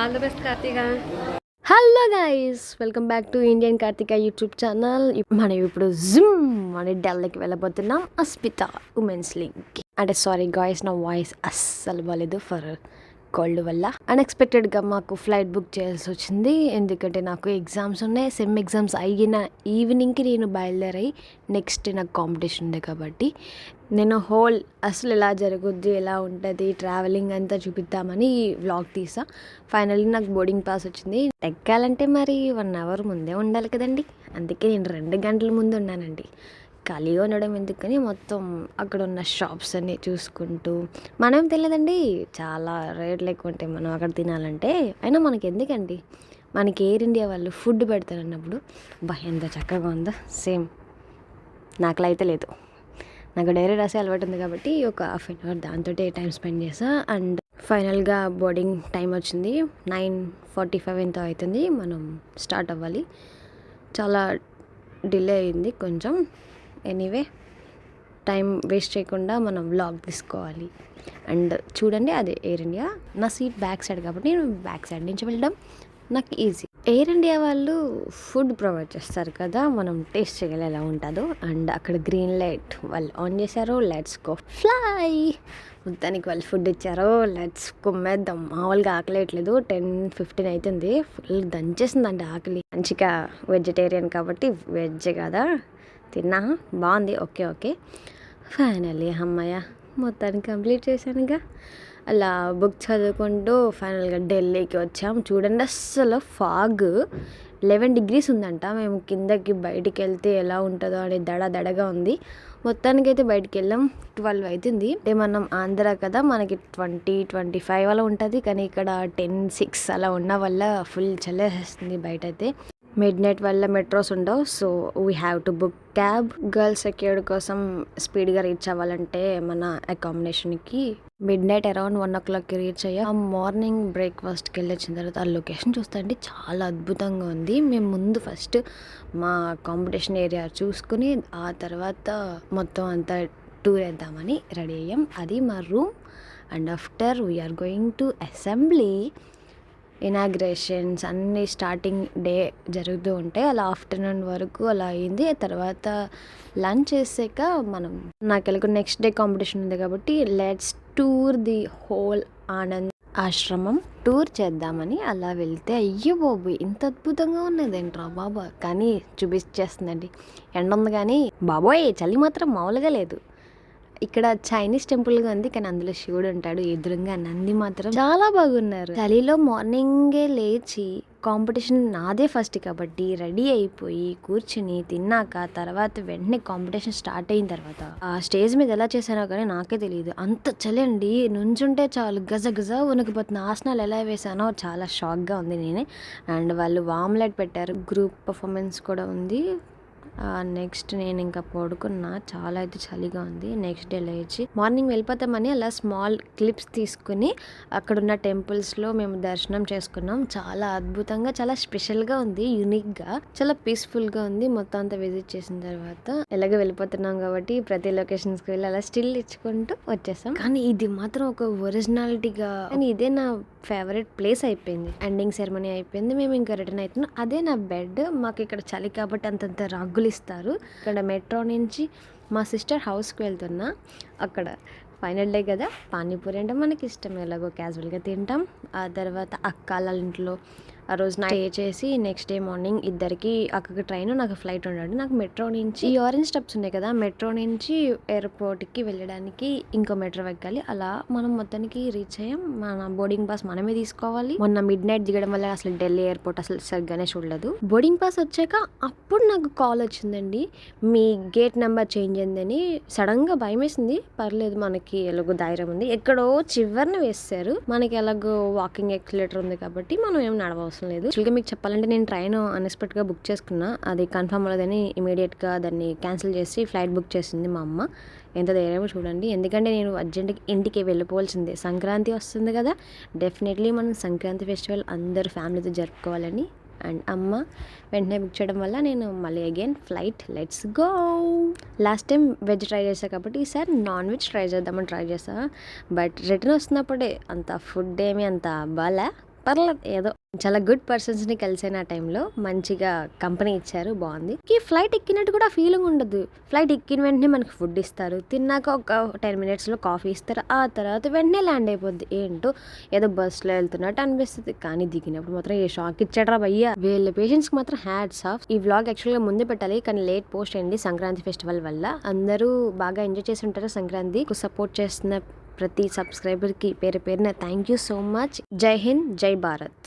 All the best Karthika. Hello guys, welcome back to Indian Karthika YouTube channel. మనం ఇప్పుడు Zoom అని ఢిల్లీకి వెళ్ళబోతున్నాం అస్పిత ఉమెన్స్ లీగ్కి. అంటే సారీ గాయస్, నా వాయిస్ అస్సలు బాగాలేదు ఫర్ కోల్డ్ వల్ల. అన్ఎక్స్పెక్టెడ్గా మాకు ఫ్లైట్ బుక్ చేయాల్సి వచ్చింది, ఎందుకంటే నాకు ఎగ్జామ్స్ ఉన్నాయి. సెమ్ ఎగ్జామ్స్ అయిన ఈవినింగ్కి నేను బయలుదేరాయి. నెక్స్ట్ నాకు కాంపిటీషన్ ఉంది కాబట్టి నేను హోల్ అసలు ఎలా జరుగుద్ది, ఎలా ఉంటుంది ట్రావెలింగ్ అంతా చూపిద్దామని వ్లాగ్ తీసా. ఫైనల్లీ నాకు బోర్డింగ్ పాస్ వచ్చింది. ఎక్కాలంటే మరి 1 అవర్ ముందే ఉండాలి కదండి, అందుకే నేను 2 గంటల ముందు ఉన్నానండి. ఖాళీగా ఉండడం ఎందుకని మొత్తం అక్కడ ఉన్న షాప్స్ అన్నీ చూసుకుంటూ, మనం తెలియదండి చాలా రేట్లు ఎక్కువ ఉంటాయి మనం అక్కడ తినాలంటే. అయినా మనకి ఎందుకండి, మనకి ఎయిర్ ఇండియా వాళ్ళు ఫుడ్ పెడతారు అన్నప్పుడు ఎంత చక్కగా ఉందో. సేమ్ నాకులా అయితే లేదు, నాకు డైరీ రాసే అలవాటు ఉంది కాబట్టి ఒక హాఫ్ అన్ అవర్ దాంతో టైం స్పెండ్ చేసా. అండ్ ఫైనల్గా బోర్డింగ్ టైం వచ్చింది, 9:45 ఎంతో అవుతుంది, మనం స్టార్ట్ అవ్వాలి. చాలా డిలే అయింది కొంచెం. ఎనీవే, టైం వేస్ట్ చేయకుండా మనం వ్లాగ్ తీసుకోవాలి. అండ్ చూడండి, అదే ఎయిర్ ఇండియా. నా సీట్ బ్యాక్ సైడ్ కాబట్టి నేను బ్యాక్ సైడ్ నుంచి వెళ్ళడం నాకు ఈజీ. ఎయిర్ ఇండియా వాళ్ళు ఫుడ్ ప్రొవైడ్ చేస్తారు కదా, మనం టేస్ట్ చేయాలి ఎలా ఉంటుందో. అండ్ అక్కడ గ్రీన్ లైట్ వాళ్ళు ఆన్ చేశారు, లెట్స్ గో ఫ్లై. మొత్తానికి వాళ్ళు ఫుడ్ ఇచ్చారు, లెట్స్ కుమ్మేద్దాం. మామూలుగా ఆకలి వేయట్లేదు, 10:15 అవుతుంది. ఫుల్ దంచేసిందండి ఆకలి. మంచిగా వెజిటేరియన్ కాబట్టి వెజ్ కదా తిన్నా, బాగుంది. ఓకే ఫైనల్లీ అమ్మయ్య మొత్తానికి కంప్లీట్ చేశానుగా. అలా బుక్ చదువుకుంటూ ఫైనల్గా ఢిల్లీకి వచ్చాం. చూడండి, అస్సలు ఫాగ్ 11 degrees ఉందంట. మేము కిందకి బయటికి వెళ్తే ఎలా ఉంటుందో అని దడగా ఉంది. మొత్తానికి అయితే బయటికి వెళ్ళాం. 12 అవుతుంది. అంటే మనం ఆంధ్ర కదా, మనకి 20-25 అలా ఉంటుంది, కానీ ఇక్కడ 10-6 అలా ఉన్న వల్ల ఫుల్ చల్లేస్తుంది బయట అయితే. మిడ్ నైట్ వల్ల మెట్రోస్ ఉండవు, so we have to book cab. Girls secured కోసం స్పీడ్గా రీచ్ అవ్వాలంటే మన అకామిడేషన్కి మిడ్ నైట్ అరౌండ్ 1 o'clockకి రీచ్ అయ్యాం. మార్నింగ్ బ్రేక్ఫాస్ట్కి వెళ్ళి వచ్చిన తర్వాత ఆ లొకేషన్ చూస్తే అండి చాలా అద్భుతంగా ఉంది. మేము ముందు ఫస్ట్ మా కాంపిటీషన్ ఏరియా చూసుకుని ఆ తర్వాత మొత్తం అంతా టూర్ వేద్దామని రెడీ అయ్యాం. అది మా room. And after we're going to assembly. Inaugurations అన్నీ స్టార్టింగ్ డే జరుగుతూ ఉంటాయి. అలా ఆఫ్టర్నూన్ వరకు అలా అయింది. తర్వాత లంచ్ చేసాక మనం నాకు నెక్స్ట్ డే కాంపిటీషన్ ఉంది కాబట్టి let's tour the whole Anand ఆశ్రమం టూర్ చేద్దామని అలా వెళ్తే, అయ్యో బాబు ఇంత అద్భుతంగా ఉన్నది ఏంట్రా బాబా, కానీ చూపించేస్తుందండి. ఎండ ఉంది కానీ బాబోయ్ చలి మాత్రం మామూలుగా లేదు. ఇక్కడ చైనీస్ టెంపుల్గా ఉంది, కానీ అందులో శివుడు ఉంటాడు, ఎదురుగా నంది మాత్రం చాలా బాగున్నారు. చలిలో మార్నింగే లేచి కాంపిటీషన్ నాదే ఫస్ట్ కాబట్టి రెడీ అయిపోయి కూర్చుని తిన్నాక తర్వాత వెంటనే కాంపిటీషన్ స్టార్ట్ అయిన తర్వాత ఆ స్టేజ్ మీద ఎలా చేశానో కానీ నాకే తెలియదు, అంత చలి అండి. నుంచుంటే చాలు గజ వణికిపోతున్న. ఆసనాలు ఎలా వేసానో చాలా షాక్గా ఉంది నేనే. అండ్ వాళ్ళు వామ్లెట్ పెట్టారు, గ్రూప్ పర్ఫార్మెన్స్ కూడా ఉంది. నెక్స్ట్ నేను ఇంకా పడుకున్నా, చాలా అయితే చలిగా ఉంది. నెక్స్ట్ డే లేచి మార్నింగ్ వెళ్ళిపోతామని అలా స్మాల్ క్లిప్స్ తీసుకుని అక్కడున్న టెంపుల్స్లో మేము దర్శనం చేసుకున్నాం. చాలా అద్భుతంగా, చాలా స్పెషల్గా ఉంది, యూనిక్గా, చాలా పీస్ఫుల్గా ఉంది. మొత్తం అంతా విజిట్ చేసిన తర్వాత ఎలాగో వెళ్ళిపోతున్నాం కాబట్టి ప్రతి లొకేషన్స్కి వెళ్ళి అలా స్టిల్ ఇచ్చుకుంటూ వచ్చేసాం. కానీ ఇది మాత్రం ఒక ఒరిజినాలిటీగా, కానీ ఇదే నా ఫేవరెట్ ప్లేస్ అయిపోయింది. ఎండింగ్ సెరమనీ అయిపోయింది, మేము ఇంకా రిటర్న్ అవుతున్నాం. అదే నా బెడ్. మాకు ఇక్కడ చలి కాబట్టి అంతంత రగ్గులు ఇస్తారు. ఇక్కడ మెట్రో నుంచి మా సిస్టర్ హౌస్కి వెళ్తున్నా. అక్కడ ఫైనల్ డే కదా, పానీపూరి అంటే మనకి ఇష్టం, ఎలాగో క్యాజువల్గా తింటాం. ఆ తర్వాత అక్కాల ఇంట్లో ఆ రోజు నైట్ స్టే చేసి నెక్స్ట్ డే మార్నింగ్ ఇద్దరికి అక్కడికి ట్రైన్, నాకు ఫ్లైట్ ఉన్నాడు. నాకు మెట్రో నుంచి ఈ ఆరెంజ్ స్టెప్స్ ఉన్నాయి కదా, మెట్రో నుంచి ఎయిర్పోర్ట్కి వెళ్ళడానికి ఇంకో మెట్రో ఎక్కాలి. అలా మనం మొత్తానికి రీచ్ అయ్యాం. మన బోర్డింగ్ పాస్ మనమే తీసుకోవాలి. మొన్న మిడ్ నైట్ దిగడం వల్ల అసలు ఢిల్లీ ఎయిర్పోర్ట్ అసలు సరిగ్గానే చూడలేదు. బోర్డింగ్ పాస్ వచ్చాక అప్పుడు నాకు కాల్ వచ్చిందండి, మీ గేట్ నెంబర్ చేంజ్ అయిందని. సడన్గా భయం వేసింది. పర్లేదు, మనకి ఎలాగో ధైర్యం ఉంది. ఎక్కడో చివరిని వేస్తారు, మనకి ఎలాగో వాకింగ్ ఎక్సిలేటర్ ఉంది కాబట్టి మనం ఏం నడవవసరం లేదు. యాక్చువల్గా మీకు చెప్పాలంటే నేను ట్రైన్ అన్ఎక్స్పెక్ట్గా బుక్ చేసుకున్నా, అది కన్ఫర్మ్ అవ్వలేదని ఇమీడియట్గా దాన్ని క్యాన్సిల్ చేసి ఫ్లైట్ బుక్ చేసింది మా అమ్మ. ఎంత ధైర్యమో చూడండి, ఎందుకంటే నేను అర్జెంట్గా ఇంటికి వెళ్ళిపోవాల్సిందే. సంక్రాంతి వస్తుంది కదా, డెఫినెట్లీ మనం సంక్రాంతి ఫెస్టివల్ అందరు ఫ్యామిలీతో జరుపుకోవాలని. అండ్ అమ్మ వెంటనే బుక్ చేయడం వల్ల నేను మళ్ళీ again flight, let's go. Last time veg try చేసా కాబట్టి ఈసారి నాన్ వెజ్ ట్రై చేద్దామని ట్రై చేసా. బట్ రిటర్న్ వస్తున్నప్పుడే అంత ఫుడ్ ఏమి అంత బాగా పర్లేదు ఏదో చాలా గుడ్ పర్సన్స్ని కలిసాను ఆ టైంలో. మంచిగా కంపెనీ ఇచ్చారు, బాగుంది. ఫ్లైట్ ఎక్కినట్టు కూడా ఫీలింగ్ ఉండదు. ఫ్లైట్ ఎక్కిన వెంటనే మనకి ఫుడ్ ఇస్తారు, తిన్నాక ఒక 10 మినిట్స్లో కాఫీ ఇస్తారు, ఆ తర్వాత వెంటనే ల్యాండ్ అయిపోద్ది. ఏంటో ఏదో బస్సులో వెళ్తున్నట్టు అనిపిస్తుంది. కానీ దిగినప్పుడు మాత్రం ఏ షాక్ ఇచ్చాడ్రా భయ్యా. వీళ్ళ పేషెంట్స్కి మాత్రం హ్యాట్స్ ఆఫ్. ఈ వ్లాగ్ యాక్చువల్గా ముందే పెట్టాలి, కానీ లేట్ పోస్ట్ అయింది సంక్రాంతి ఫెస్టివల్ వల్ల. అందరూ బాగా ఎంజాయ్ చేసి ఉంటారు సంక్రాంతి. సపోర్ట్ చేస్తున్న ప్రతి సబ్స్క్రైబర్కి పేరు పేరున థ్యాంక్ యూ సో మచ్. జై హింద్, జై భారత్.